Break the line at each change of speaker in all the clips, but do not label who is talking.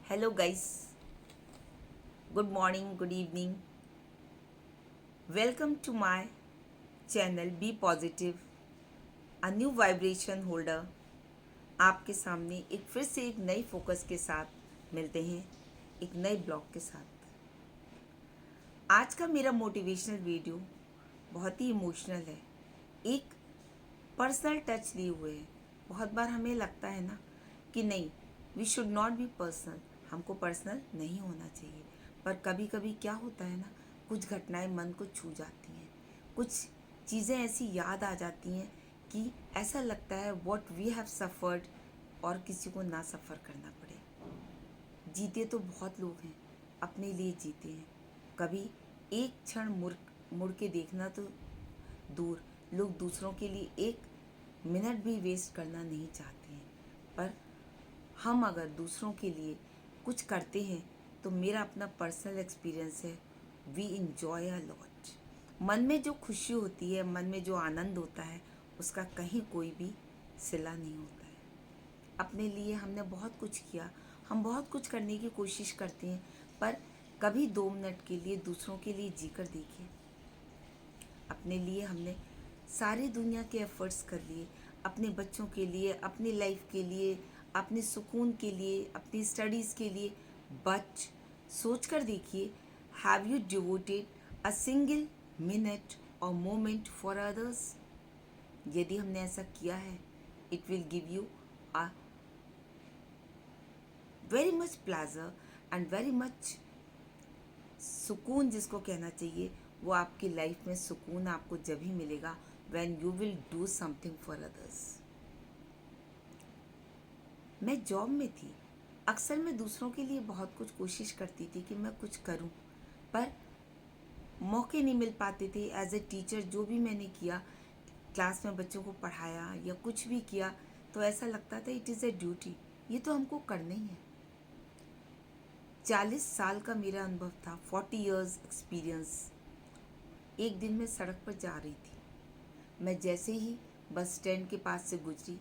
Hello, guys. Good morning, good evening. Welcome to my channel Be Positive, a new vibration holder. आपके सामने एक फिर से एक नई फोकस के साथ मिलते हैं, एक नए ब्लॉग के साथ। आज का मेरा मोटिवेशनल वीडियो बहुत ही इमोशनल है, एक पर्सनल टच लिए हुए है। बहुत बार हमें लगता है ना कि नहीं, we should not be personal, हमको पर्सनल नहीं होना चाहिए। पर कभी कभी क्या होता है ना, कुछ घटनाएं मन को छू जाती हैं, कुछ चीज़ें ऐसी याद आ जाती हैं कि ऐसा लगता है व्हाट वी हैव सफ़र्ड और किसी को ना सफ़र करना पड़े। जीते तो बहुत लोग हैं, अपने लिए जीते हैं। कभी एक क्षण मुड़ के देखना तो दूर, लोग दूसरों के लिए एक मिनट भी वेस्ट करना नहीं चाहते हैं। पर हम अगर दूसरों के लिए कुछ करते हैं तो मेरा अपना पर्सनल एक्सपीरियंस है, वी इंजॉय अ लॉट। मन में जो खुशी होती है, मन में जो आनंद होता है, उसका कहीं कोई भी सिला नहीं होता है। अपने लिए हमने बहुत कुछ किया, हम बहुत कुछ करने की कोशिश करते हैं, पर कभी 2 मिनट के लिए दूसरों के लिए जी कर देखिए। अपने लिए हमने सारी दुनिया के एफ़र्ट्स कर लिए, अपने बच्चों के लिए, अपनी लाइफ के लिए, अपने सुकून के लिए, अपनी स्टडीज़ के लिए। बट सोच कर देखिए, have you devoted a single minute और मोमेंट फॉर अदर्स? यदि हमने ऐसा किया है, it will give you a very much pleasure and very much सुकून, जिसको कहना चाहिए। वो आपकी लाइफ में सुकून आपको जब ही मिलेगा when you will do something for others. मैं जॉब में थी, अक्सर मैं दूसरों के लिए बहुत कुछ कोशिश करती थी कि मैं कुछ करूं, पर मौके नहीं मिल पाते थे। एज ए टीचर जो भी मैंने किया, क्लास में बच्चों को पढ़ाया या कुछ भी किया, तो ऐसा लगता था इट इज़ ए ड्यूटी, ये तो हमको करना ही है। 40 साल का मेरा अनुभव था, 40 years एक्सपीरियंस। एक दिन मैं सड़क पर जा रही थी, मैं जैसे ही बस स्टैंड के पास से गुजरी,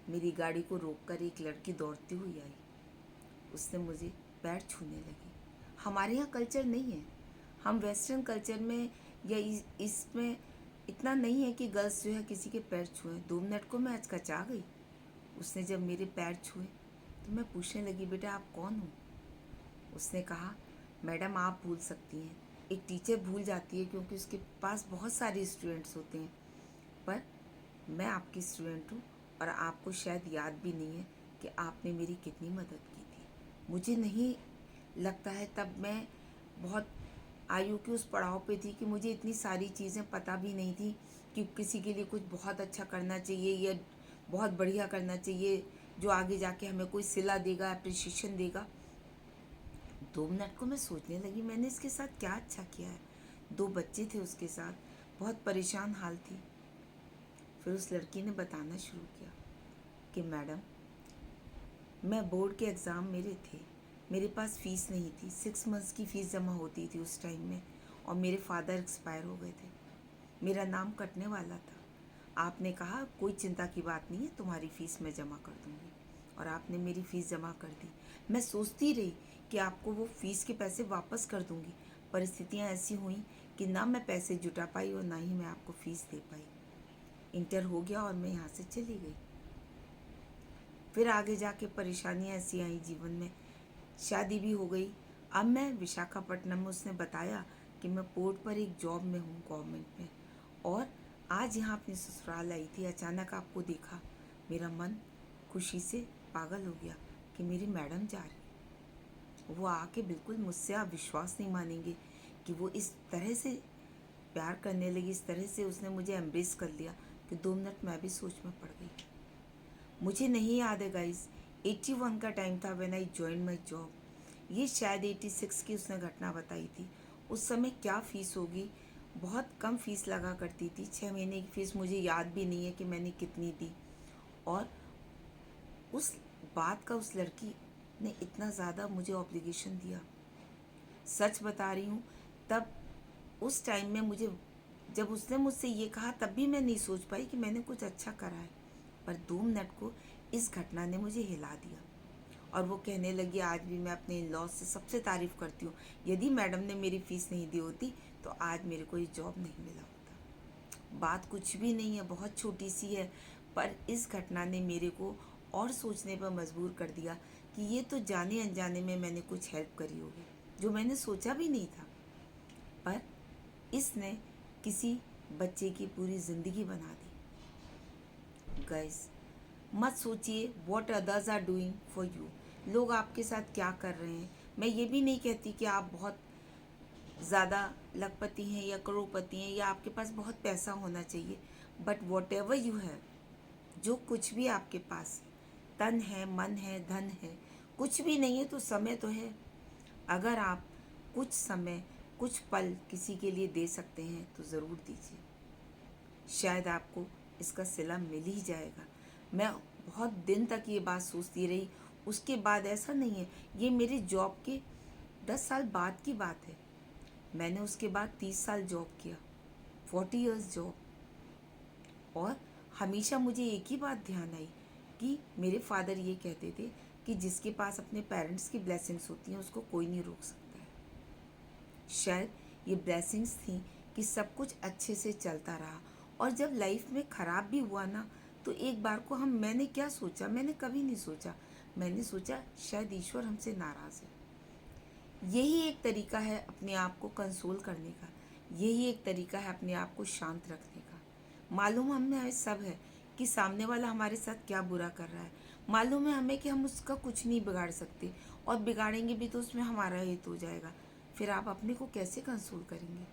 मेरी गाड़ी को रोककर एक लड़की दौड़ती हुई आई। उसने मुझे पैर छूने लगी। हमारे यहाँ कल्चर नहीं है, हम वेस्टर्न कल्चर में या इसमें इतना नहीं है कि गर्ल्स जो है किसी के पैर छुएं। 2 मिनट को मैं हचकचा गई। उसने जब मेरे पैर छुए तो मैं पूछने लगी, बेटा आप कौन हो? उसने कहा, मैडम आप भूल सकती हैं, एक टीचर भूल जाती है क्योंकि उसके पास बहुत सारे स्टूडेंट्स होते हैं, पर मैं आपकी स्टूडेंट हूँ और आपको शायद याद भी नहीं है कि आपने मेरी कितनी मदद की थी। मुझे नहीं लगता है, तब मैं बहुत आयु के उस पड़ाव पे थी कि मुझे इतनी सारी चीज़ें पता भी नहीं थी कि किसी के लिए कुछ बहुत अच्छा करना चाहिए या बहुत बढ़िया करना चाहिए जो आगे जाके हमें कोई सिला देगा, अप्रिशिएशन देगा। 2 मिनट को मैं सोचने लगी, मैंने इसके साथ क्या अच्छा किया है। 2 बच्चे थे उसके साथ, बहुत परेशान हाल थी। फिर उस लड़की ने बताना शुरू किया कि मैडम, मैं बोर्ड के एग्ज़ाम मेरे थे, मेरे पास फ़ीस नहीं थी, 6 मंथ्स की फ़ीस जमा होती थी उस टाइम में, और मेरे फादर एक्सपायर हो गए थे, मेरा नाम कटने वाला था। आपने कहा कोई चिंता की बात नहीं है, तुम्हारी फ़ीस मैं जमा कर दूँगी, और आपने मेरी फ़ीस जमा कर दी। मैं सोचती रही कि आपको वो फ़ीस के पैसे वापस कर दूँगी। परिस्थितियाँ ऐसी हुई कि ना मैं पैसे जुटा पाई और ना ही मैं आपको फ़ीस दे पाई। इंटर हो गया और मैं यहाँ से चली गई। फिर आगे जाके परेशानियाँ ऐसी आई जीवन में, शादी भी हो गई। अब मैं विशाखापट्टनम में, उसने बताया कि मैं पोर्ट पर एक जॉब में हूँ गवर्नमेंट में, और आज यहाँ अपनी ससुराल आई थी। अचानक आपको देखा, मेरा मन खुशी से पागल हो गया कि मेरी मैडम जा रही। वो आके बिल्कुल मुझसे, आप विश्वास नहीं मानेंगे कि वो इस तरह से प्यार करने लगी, इस तरह से उसने मुझे एम्ब्रेस कर लिया कि 2 मिनट मैं भी सोच में पड़ गई। मुझे नहीं याद है गाइस, 81 का टाइम था when I join my job. ये शायद 86 की उसने घटना बताई थी। उस समय क्या फ़ीस होगी, बहुत कम फ़ीस लगा करती थी, 6 महीने की फ़ीस, मुझे याद भी नहीं है कि मैंने कितनी दी। और उस बात का उस लड़की ने इतना ज़्यादा मुझे ऑब्लिगेशन दिया, सच बता रही हूँ। तब उस टाइम में मुझे, जब उसने मुझसे ये कहा, तब भी मैं नहीं सोच पाई कि मैंने कुछ अच्छा करा है, पर 2 मिनट को इस घटना ने मुझे हिला दिया। और वो कहने लगी आज भी मैं अपने इन लॉज से सबसे तारीफ़ करती हूँ, यदि मैडम ने मेरी फ़ीस नहीं दी होती तो आज मेरे को ये जॉब नहीं मिला होता। बात कुछ भी नहीं है, बहुत छोटी सी है, पर इस घटना ने मेरे को और सोचने पर मजबूर कर दिया कि ये तो जाने अनजाने में मैंने कुछ हेल्प करी होगी जो मैंने सोचा भी नहीं था, पर इसने किसी बच्चे की पूरी ज़िंदगी बना दी। गाइस, मत सोचिए what others are doing for you, लोग आपके साथ क्या कर रहे हैं। मैं ये भी नहीं कहती कि आप बहुत ज़्यादा लखपति हैं या करोड़पति हैं या आपके पास बहुत पैसा होना चाहिए, but what ever you have, जो कुछ भी आपके पास है, तन है, मन है, धन है, कुछ भी नहीं है तो समय तो है। अगर आप कुछ समय, कुछ पल किसी के लिए दे सकते हैं तो ज़रूर दीजिए, शायद आपको इसका सिला मिल ही जाएगा। मैं बहुत दिन तक ये बात सोचती रही, उसके बाद ऐसा नहीं है, ये मेरे जॉब के 10 साल बाद की बात है। मैंने उसके बाद 30 साल जॉब किया, 40 इयर्स जॉब, और हमेशा मुझे एक ही बात ध्यान आई कि मेरे फादर ये कहते थे कि जिसके पास अपने पेरेंट्स की ब्लेसिंग्स होती हैं उसको कोई नहीं रोक सकता है। शायद ये ब्लेसिंग्स थी कि सब कुछ अच्छे से चलता रहा, और जब लाइफ में ख़राब भी हुआ ना तो एक बार को मैंने क्या सोचा, मैंने कभी नहीं सोचा, मैंने सोचा शायद ईश्वर हमसे नाराज़ है। यही एक तरीका है अपने आप को कंसोल करने का, यही एक तरीका है अपने आप को शांत रखने का। मालूम हमें सब है कि सामने वाला हमारे साथ क्या बुरा कर रहा है, मालूम है हमें कि हम उसका कुछ नहीं बिगाड़ सकते, और बिगाड़ेंगे भी तो उसमें हमारा हित हो जाएगा। फिर आप अपने को कैसे कंसोल करेंगे?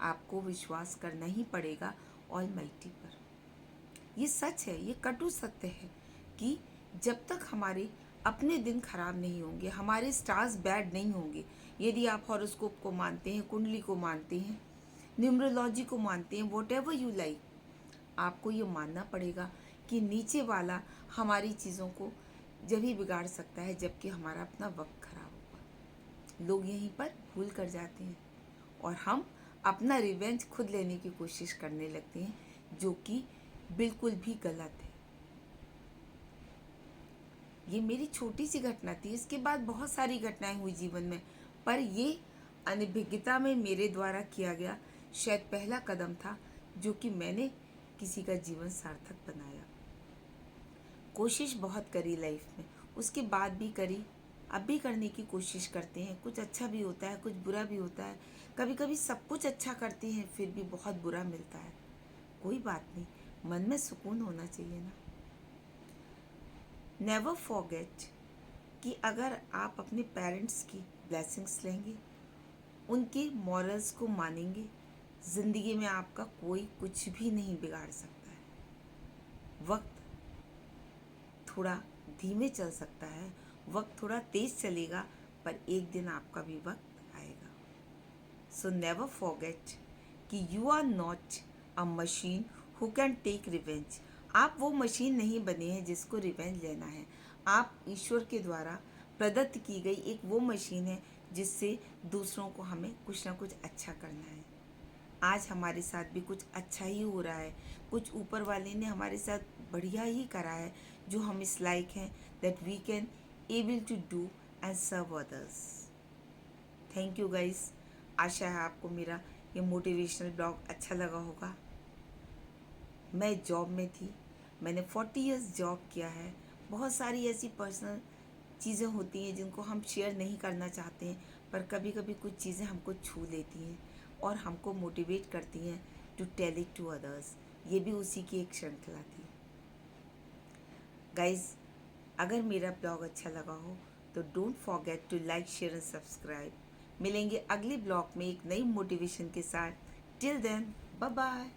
आपको विश्वास करना ही पड़ेगा ऑलमाइटी पर। ये सच है, ये कटु सत्य है कि जब तक हमारे अपने दिन खराब नहीं होंगे, हमारे स्टार्स बैड नहीं होंगे, यदि आप हॉरोस्कोप को मानते हैं, कुंडली को मानते हैं, न्यूमरोलॉजी को मानते हैं, वॉट एवर यू लाइक, आपको ये मानना पड़ेगा कि नीचे वाला हमारी चीज़ों को जब ही बिगाड़ सकता है जबकि हमारा अपना वक्त खराब होगा। लोग यहीं पर भूल कर जाते हैं और हम अपना रिवेंज खुद लेने की कोशिश करने लगते हैं, जो कि बिल्कुल भी गलत है। ये मेरी छोटी सी घटना थी, इसके बाद बहुत सारी घटनाएं हुई जीवन में, पर ये अनभिज्ञता में मेरे द्वारा किया गया शायद पहला कदम था जो कि मैंने किसी का जीवन सार्थक बनाया। कोशिश बहुत करी लाइफ में, उसके बाद भी करी, अब भी करने की कोशिश करते हैं। कुछ अच्छा भी होता है, कुछ बुरा भी होता है, कभी कभी सब कुछ अच्छा करते हैं फिर भी बहुत बुरा मिलता है। कोई बात नहीं, मन में सुकून होना चाहिए ना। नेवर फॉरगेट कि अगर आप अपने पेरेंट्स की ब्लेसिंग्स लेंगे, उनके मॉरल्स को मानेंगे, ज़िंदगी में आपका कोई कुछ भी नहीं बिगाड़ सकता है। वक्त थोड़ा धीमे चल सकता है, वक्त थोड़ा तेज़ चलेगा, पर एक दिन आपका भी वक्त आएगा। सो नेवर फॉरगेट कि you are not a machine who can take revenge. आप वो मशीन नहीं बने हैं जिसको रिवेंज लेना है। आप ईश्वर के द्वारा प्रदत्त की गई एक वो मशीन है जिससे दूसरों को हमें कुछ ना कुछ अच्छा करना है। आज हमारे साथ भी कुछ अच्छा ही हो रहा है, कुछ ऊपर वाले ने हमारे साथ बढ़िया ही करा है जो हम इस लायक हैं that we can able to do and serve others. Thank you guys. आशा है आपको मेरा ये मोटिवेशनल ब्लॉग अच्छा लगा होगा। मैं जॉब में थी, मैंने 40 इयर्स जॉब किया है। बहुत सारी ऐसी पर्सनल चीज़ें होती हैं जिनको हम शेयर नहीं करना चाहते हैं, पर कभी कभी कुछ चीज़ें हमको छू लेती हैं और हमको मोटिवेट करती हैं to tell it to others. ये भी उसी की एक श्रृंखला थी। गाइज, अगर मेरा ब्लॉग अच्छा लगा हो तो don't forget to like, share and subscribe. मिलेंगे अगले ब्लॉग में एक नई मोटिवेशन के साथ। Till then, bye bye.